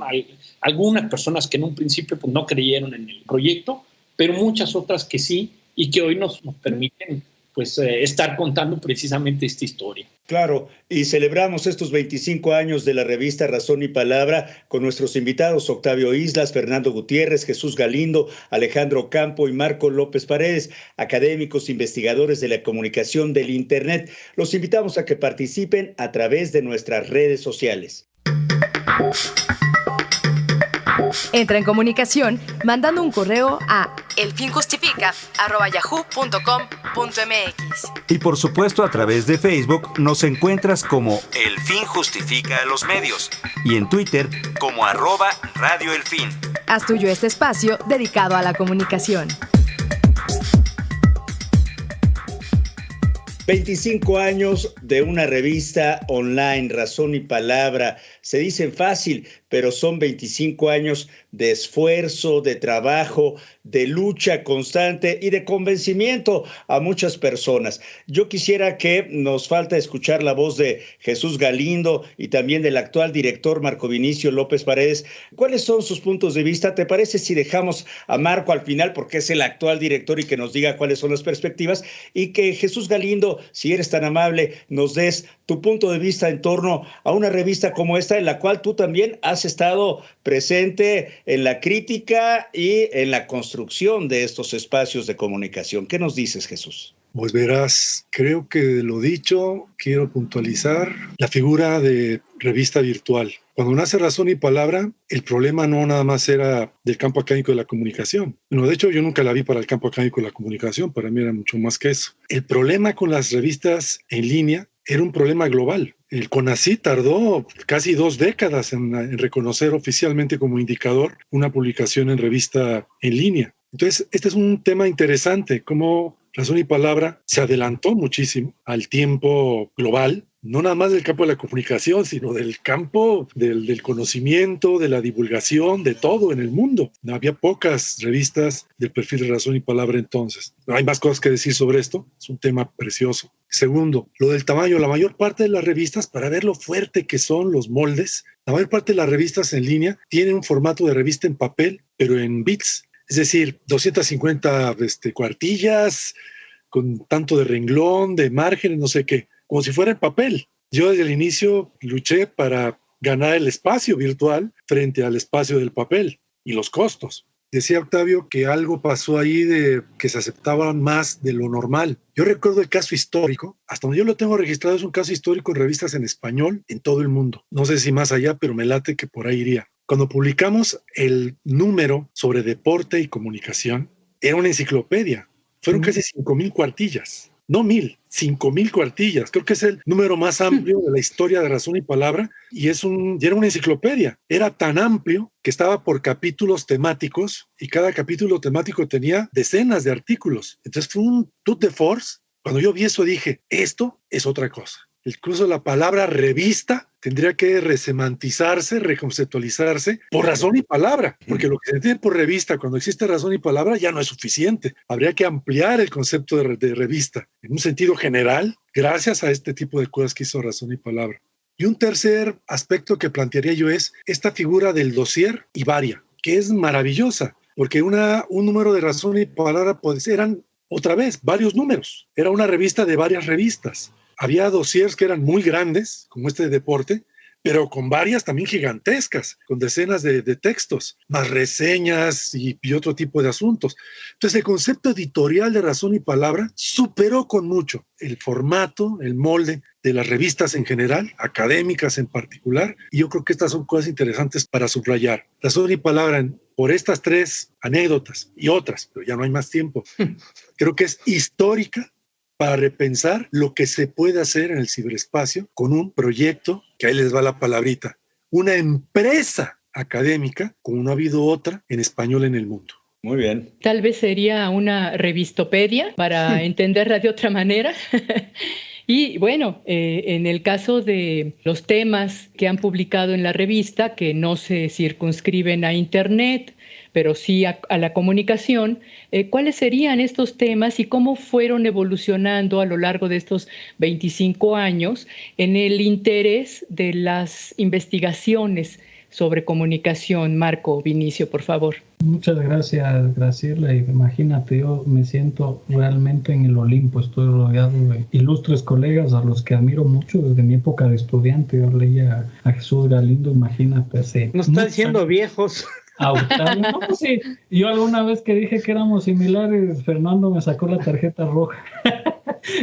J: algunas personas que en un principio pues, no creyeron en el proyecto, pero muchas otras que sí y que hoy nos permiten pues estar contando precisamente esta historia.
M: Claro, y celebramos estos 25 años de la revista Razón y Palabra con nuestros invitados Octavio Islas, Fernando Gutiérrez, Jesús Galindo, Alejandro Campo y Marco López Paredes, académicos, investigadores de la comunicación del Internet. Los invitamos a que participen a través de nuestras redes sociales.
A: Entra en comunicación mandando un correo a elfinjustifica@yahoo.com.mx.
P: Y por supuesto a través de Facebook nos encuentras como El Fin Justifica a los Medios y en Twitter como @Radio El Fin.
A: Haz tuyo este espacio dedicado a la comunicación.
M: 25 años de una revista online, Razón y Palabra. Se dicen fácil, pero son 25 años de esfuerzo, de trabajo, de lucha constante y de convencimiento a muchas personas. Yo quisiera que nos falta escuchar la voz de Jesús Galindo y también del actual director Marco Vinicio López Paredes. ¿Cuáles son sus puntos de vista? ¿Te parece si dejamos a Marco al final porque es el actual director y que nos diga cuáles son las perspectivas? Y que Jesús Galindo, si eres tan amable, nos des tu punto de vista en torno a una revista como esta en la cual tú también has estado presente en la crítica y en la construcción de estos espacios de comunicación. ¿Qué nos dices, Jesús?
N: Pues verás, creo que de lo dicho, quiero puntualizar la figura de revista virtual. Cuando nace Razón y Palabra, el problema no nada más era del campo académico de la comunicación. Bueno, de hecho, yo nunca la vi para el campo académico de la comunicación, para mí era mucho más que eso. El problema con las revistas en línea era un problema global. El CONACYT tardó casi 2 décadas en reconocer oficialmente como indicador una publicación en revista en línea. Entonces, este es un tema interesante, cómo Razón y Palabra se adelantó muchísimo al tiempo global, no nada más del campo de la comunicación, sino del campo del conocimiento, de la divulgación, de todo en el mundo. Había pocas revistas del perfil de Razón y Palabra entonces. Hay más cosas que decir sobre esto, es un tema precioso. Segundo, lo del tamaño. La mayor parte de las revistas, para ver lo fuerte que son los moldes, la mayor parte de las revistas en línea tienen un formato de revista en papel, pero en bits. Es decir, 250 cuartillas, con tanto de renglón, de márgenes, no sé qué, como si fuera en papel. Yo desde el inicio luché para ganar el espacio virtual frente al espacio del papel y los costos. Decía Octavio que algo pasó ahí de que se aceptaban más de lo normal. Yo recuerdo el caso histórico, hasta donde yo lo tengo registrado, es un caso histórico en revistas en español en todo el mundo. No sé si más allá, pero me late que por ahí iría. Cuando publicamos el número sobre deporte y comunicación, era una enciclopedia. Fueron casi 5,000 cuartillas. No 1,000, 5,000 cuartillas. Creo que es el número más amplio de la historia de Razón y Palabra y era una enciclopedia. Era tan amplio que estaba por capítulos temáticos y cada capítulo temático tenía decenas de artículos. Entonces fue un tour de force. Cuando yo vi eso dije, esto es otra cosa. Incluso la palabra revista tendría que resemantizarse, reconceptualizarse por Razón y Palabra, porque lo que se entiende por revista cuando existe Razón y Palabra ya no es suficiente. Habría que ampliar el concepto de revista en un sentido general gracias a este tipo de cosas que hizo Razón y Palabra. Y un tercer aspecto que plantearía yo es esta figura del dossier y varia, que es maravillosa, porque un número de Razón y Palabra eran otra vez varios números. Era una revista de varias revistas. Había dossiers que eran muy grandes, como este de deporte, pero con varias también gigantescas, con decenas de textos, más reseñas y otro tipo de asuntos. Entonces, el concepto editorial de Razón y Palabra superó con mucho el formato, el molde de las revistas en general, académicas en particular, y yo creo que estas son cosas interesantes para subrayar. Razón y Palabra, por estas 3 anécdotas y otras, pero ya no hay más tiempo, creo que es histórica para repensar lo que se puede hacer en el ciberespacio con un proyecto, que ahí les va la palabrita, una empresa académica como no ha habido otra en español en el mundo.
M: Muy bien.
K: Tal vez sería una revistopedia para entenderla de otra manera. Y bueno, en el caso de los temas que han publicado en la revista, que no se circunscriben a Internet, pero sí a la comunicación. ¿Cuáles serían estos temas y cómo fueron evolucionando a lo largo de estos 25 años en el interés de las investigaciones sobre comunicación? Marco, Vinicio, por favor.
L: Muchas gracias, Graciela. Imagínate, yo me siento realmente en el Olimpo. Estoy rodeado de ilustres colegas a los que admiro mucho desde mi época de estudiante. Yo leía a Jesús Galindo, imagínate.
I: Nos está diciendo viejos.
L: No, pues sí. Yo alguna vez que dije que éramos similares, Fernando me sacó la tarjeta roja.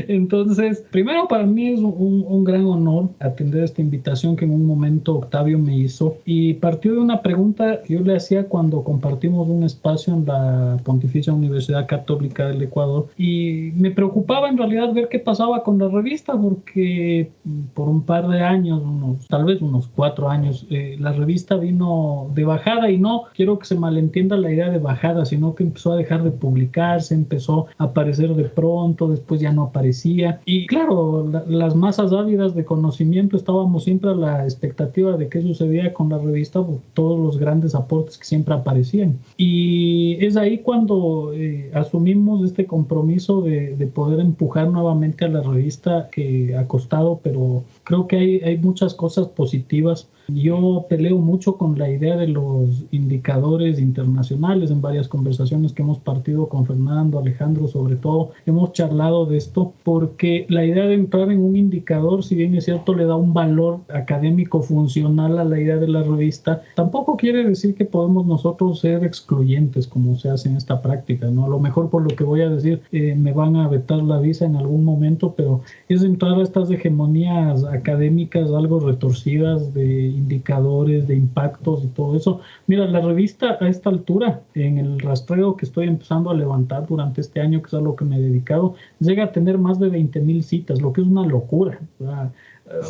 L: Entonces, primero para mí es un gran honor atender esta invitación que en un momento Octavio me hizo, y partió de una pregunta que yo le hacía cuando compartimos un espacio en la Pontificia Universidad Católica del Ecuador, y me preocupaba en realidad ver qué pasaba con la revista, porque por un par de años, tal vez unos 4 años, la revista vino de bajada, y no quiero que se malentienda la idea de bajada, sino que empezó a dejar de publicarse, empezó a aparecer de pronto, después ya no aparecía, y claro, las masas ávidas de conocimiento estábamos siempre a la expectativa de qué sucedía con la revista por todos los grandes aportes que siempre aparecían, y es ahí cuando asumimos este compromiso de poder empujar nuevamente a la revista, que ha costado, pero creo que hay muchas cosas positivas. Yo peleo mucho con la idea de los indicadores internacionales. En varias conversaciones que hemos partido con Fernando, Alejandro, sobre todo, hemos charlado de esto, porque la idea de entrar en un indicador, si bien es cierto, le da un valor académico funcional a la idea de la revista, tampoco quiere decir que podemos nosotros ser excluyentes como se hace en esta práctica, ¿no? A lo mejor, por lo que voy a decir, me van a vetar la visa en algún momento, pero es entrar a estas hegemonías académicas algo retorcidas de indicadores, de impactos y todo eso. Mira, la revista a esta altura, en el rastreo que estoy empezando a levantar durante este año, que es a lo que me he dedicado, llega a tener más de 20,000 citas, lo que es una locura. O sea,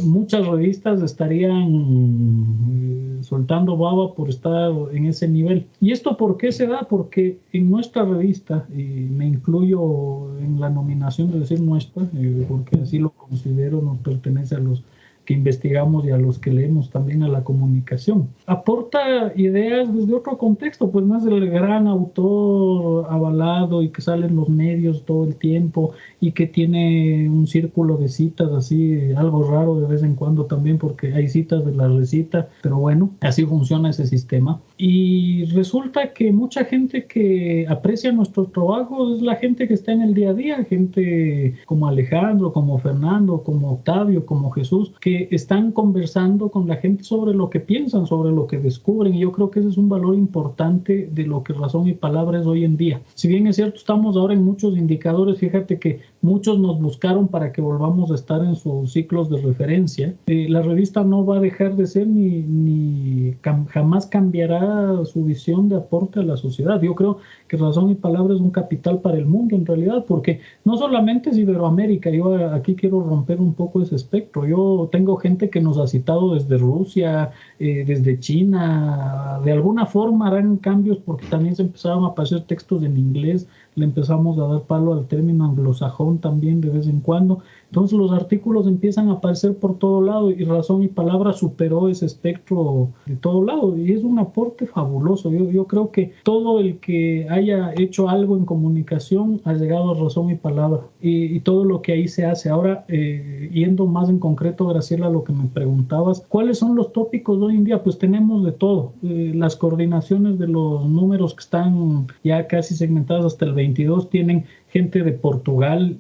L: muchas revistas estarían soltando baba por estar en ese nivel. ¿Y esto por qué se da? Porque en nuestra revista, y me incluyo en la nominación de decir nuestra, porque así lo considero, nos pertenece a los que investigamos y a los que leemos también a la comunicación. Aporta ideas desde otro contexto, pues no es el gran autor avalado y que sale en los medios todo el tiempo y que tiene un círculo de citas así, algo raro de vez en cuando también, porque hay citas de la recita, pero bueno, así funciona ese sistema. Y resulta que mucha gente que aprecia nuestros trabajos es la gente que está en el día a día, gente como Alejandro, como Fernando, como Octavio, como Jesús, que están conversando con la gente sobre lo que piensan, sobre lo que descubren, y yo creo que ese es un valor importante de lo que Razón y Palabra es hoy en día. Si bien es cierto, estamos ahora en muchos indicadores, fíjate que muchos nos buscaron para que volvamos a estar en sus ciclos de referencia. La revista no va a dejar de ser ni jamás cambiará su visión de aporte a la sociedad. Yo creo que Razón y Palabra es un capital para el mundo en realidad, porque no solamente es Iberoamérica, yo aquí quiero romper un poco ese espectro. Yo tengo gente que nos ha citado desde Rusia, desde China, de alguna forma harán cambios porque también se empezaron a aparecer textos en inglés, le empezamos a dar palo al término anglosajón también de vez en cuando. Entonces los artículos empiezan a aparecer por todo lado y Razón y Palabra superó ese espectro de todo lado y es un aporte fabuloso. Yo creo que todo el que haya hecho algo en comunicación ha llegado a Razón y Palabra y todo lo que ahí se hace. Ahora, yendo más en concreto, Graciela, a lo que me preguntabas, ¿cuáles son los tópicos hoy en día? Pues tenemos de todo. Las coordinaciones de los números que están ya casi segmentadas hasta el 22 tienen gente de Portugal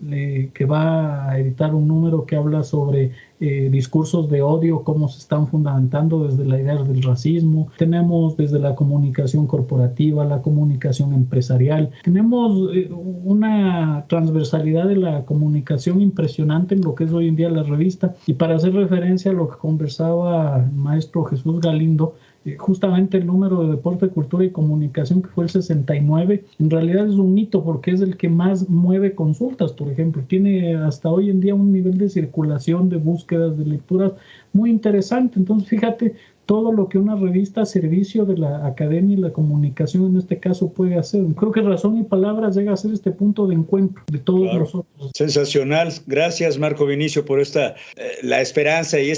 L: que va a editar un número que habla sobre discursos de odio, cómo se están fundamentando desde la idea del racismo. Tenemos desde la comunicación corporativa, la comunicación empresarial. Tenemos una transversalidad de la comunicación impresionante en lo que es hoy en día la revista. Y para hacer referencia a lo que conversaba el maestro Jesús Galindo, justamente el número de Deporte, Cultura y Comunicación, que fue el 69, en realidad es un mito porque es el que más mueve consultas, por ejemplo. Tiene hasta hoy en día un nivel de circulación, de búsquedas, de lecturas muy interesante. Entonces, fíjate, todo lo que una revista a servicio de la academia y la comunicación en este caso puede hacer. Creo que Razón y Palabra llega a ser este punto de encuentro de todos nosotros.
M: Sensacional. Gracias, Marco Vinicio, por la esperanza y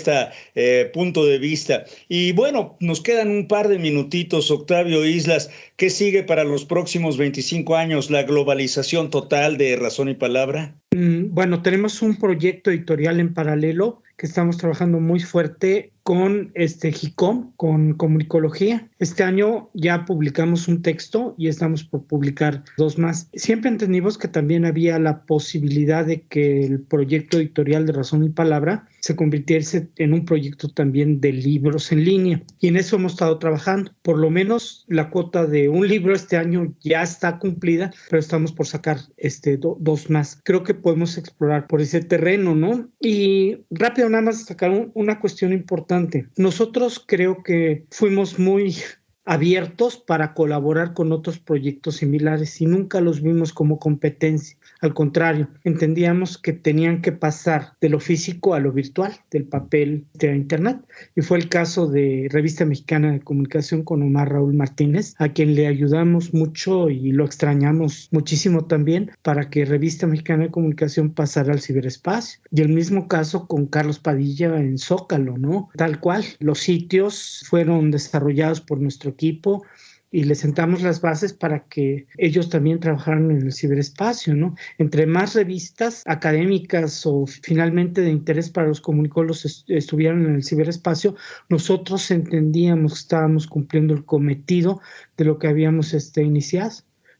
M: punto de vista. Y bueno, nos quedan un par de minutitos, Octavio Islas. ¿Qué sigue para los próximos 25 años? ¿La globalización total de Razón y Palabra?
I: Bueno, tenemos un proyecto editorial en paralelo que estamos trabajando muy fuerte con GICOM, con comunicología. Este año ya publicamos un texto y estamos por publicar 2 más. Siempre entendimos que también había la posibilidad de que el proyecto editorial de Razón y Palabra se convirtiese en un proyecto también de libros en línea. Y en eso hemos estado trabajando. Por lo menos la cuota de un libro este año ya está cumplida, pero estamos por sacar 2 más. Creo que podemos explorar por ese terreno, ¿no? Y rápido nada más sacar una cuestión importante. Nosotros creo que fuimos muy abiertos para colaborar con otros proyectos similares y nunca los vimos como competencia. Al contrario, entendíamos que tenían que pasar de lo físico a lo virtual, del papel a internet. Y fue el caso de Revista Mexicana de Comunicación con Omar Raúl Martínez, a quien le ayudamos mucho y lo extrañamos muchísimo también para que Revista Mexicana de Comunicación pasara al ciberespacio. Y el mismo caso con Carlos Padilla en Zócalo, ¿no? Tal cual, los sitios fueron desarrollados por nuestro equipo y les sentamos las bases para que ellos también trabajaran en el ciberespacio, ¿no? Entre más revistas académicas o finalmente de interés para los comunicólogos estuvieran en el ciberespacio, nosotros entendíamos que estábamos cumpliendo el cometido de lo que habíamos iniciado.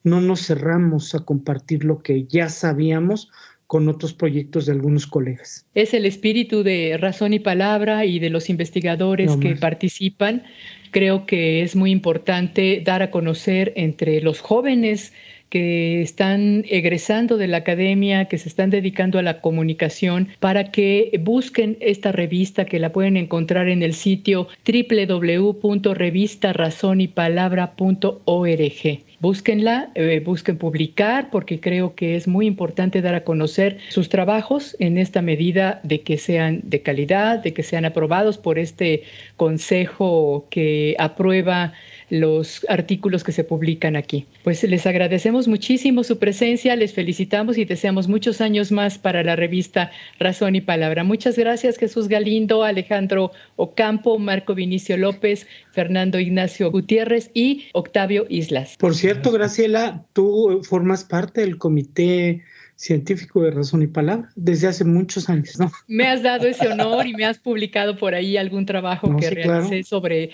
I: No nos cerramos a compartir lo que ya sabíamos con otros proyectos de algunos colegas.
K: Es el espíritu de Razón y Palabra y de los investigadores que participan. Creo que es muy importante dar a conocer entre los jóvenes que están egresando de la academia, que se están dedicando a la comunicación, para que busquen esta revista, que la pueden encontrar en el sitio www.revistarazonypalabra.org. Búsquenla, busquen publicar, porque creo que es muy importante dar a conocer sus trabajos en esta medida de que sean de calidad, de que sean aprobados por este consejo que aprueba los artículos que se publican aquí. Pues les agradecemos muchísimo su presencia, les felicitamos y deseamos muchos años más para la revista Razón y Palabra. Muchas gracias, Jesús Galindo, Alejandro Ocampo, Marco Vinicio López, Fernando Ignacio Gutiérrez y Octavio Islas.
I: Por cierto, Graciela, tú formas parte del comité científico de Razón y Palabra desde hace muchos años, ¿no?
K: Me has dado ese honor y me has publicado por ahí algún trabajo que realicé sobre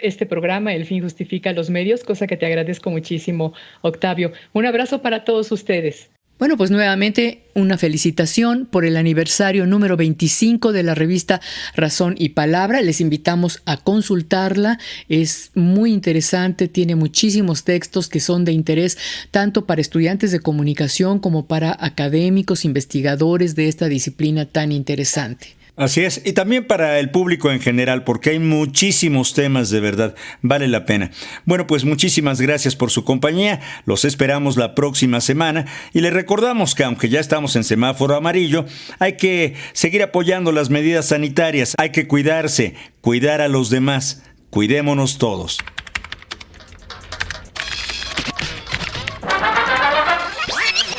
K: este programa, El fin justifica los medios, cosa que te agradezco muchísimo, Octavio. Un abrazo para todos ustedes.
C: Bueno, pues nuevamente una felicitación por el aniversario número 25 de la revista Razón y Palabra. Les invitamos a consultarla. Es muy interesante, tiene muchísimos textos que son de interés tanto para estudiantes de comunicación como para académicos, investigadores de esta disciplina tan interesante.
D: Así es, y también para el público en general, porque hay muchísimos temas, de verdad, vale la pena. Bueno, pues muchísimas gracias por su compañía, los esperamos la próxima semana y les recordamos que aunque ya estamos en semáforo amarillo, hay que seguir apoyando las medidas sanitarias, hay que cuidarse, cuidar a los demás, cuidémonos todos.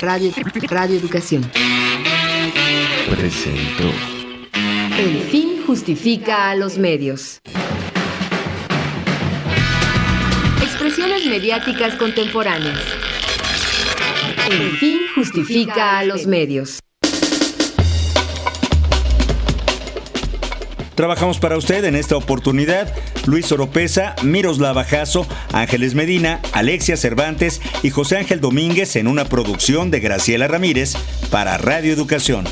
A: Radio Educación
P: presentó
A: El fin justifica a los medios. Expresiones mediáticas contemporáneas. El fin justifica a los medios.
D: Trabajamos para usted en esta oportunidad Luis Oropesa, Miroslava Jasso, Ángeles Medina, Alexia Cervantes y José Ángel Domínguez en una producción de Graciela Ramírez para Radio Educación.